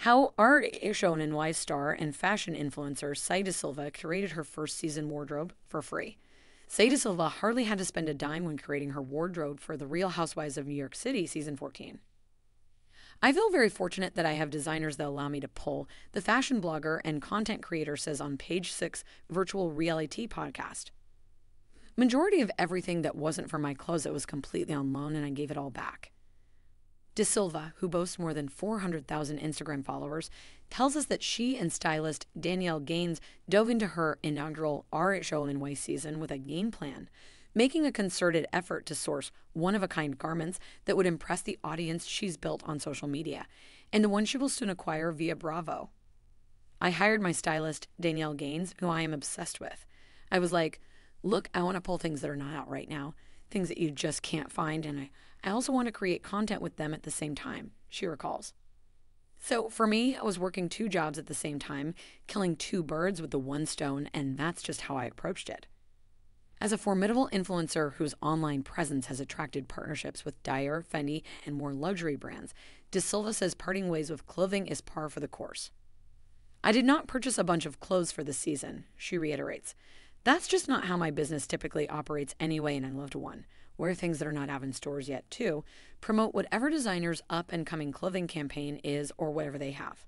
How RHONY star and fashion influencer Sai De Silva curated her first season wardrobe for free. Sai De Silva hardly had to spend a dime when creating her wardrobe for The Real Housewives of New York City season 14. I feel very fortunate that I have designers that allow me to pull, the fashion blogger and content creator says on Page 6 virtual reality podcast. Majority of everything that wasn't for my closet was completely on loan and I gave it all back. De Silva, who boasts more than 400,000 Instagram followers, tells us that she and stylist Danielle Gaines dove into her inaugural RHONY season with a game plan, making a concerted effort to source one-of-a-kind garments that would impress the audience she's built on social media, and the one she will soon acquire via Bravo. I hired my stylist, Danielle Gaines, who I am obsessed with. I was like, look, I want to pull things that are not out right now, things that you just can't find, and I also want to create content with them at the same time, she recalls. So for me, I was working two jobs at the same time, killing two birds with the one stone, and that's just how I approached it. As a formidable influencer whose online presence has attracted partnerships with Dyer, Fendi, and more luxury brands, De Silva says parting ways with clothing is par for the course. I did not purchase a bunch of clothes for this season, she reiterates. That's just not how my business typically operates anyway, and I love to one. Wear things that are not out in stores yet, too. Promote whatever designer's up-and-coming clothing campaign is or whatever they have.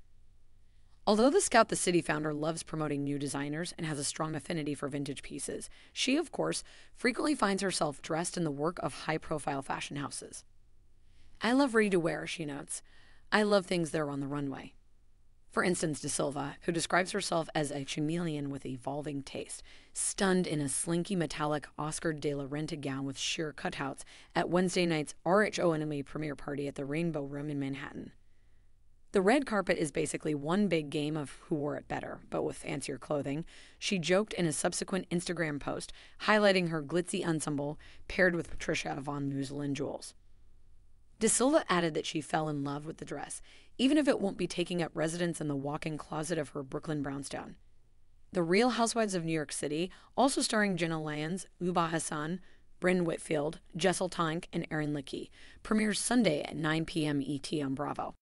Although the Scout the City founder loves promoting new designers and has a strong affinity for vintage pieces, she, of course, frequently finds herself dressed in the work of high-profile fashion houses. I love ready-to-wear, she notes. I love things that are on the runway. For instance, De Silva, who describes herself as a chameleon with evolving taste, stunned in a slinky metallic Oscar de la Renta gown with sheer cutouts at Wednesday night's RHONY premiere party at the Rainbow Room in Manhattan. The red carpet is basically one big game of who wore it better, but with fancier clothing, she joked in a subsequent Instagram post, highlighting her glitzy ensemble paired with Patricia von Muselin jewels. De Silva added that she fell in love with the dress, even if it won't be taking up residence in the walk-in closet of her Brooklyn brownstone. The Real Housewives of New York City, also starring Jenna Lyons, Uba Hassan, Bryn Whitfield, Jessel Tank, and Erin Lickey, premieres Sunday at 9 p.m. ET on Bravo.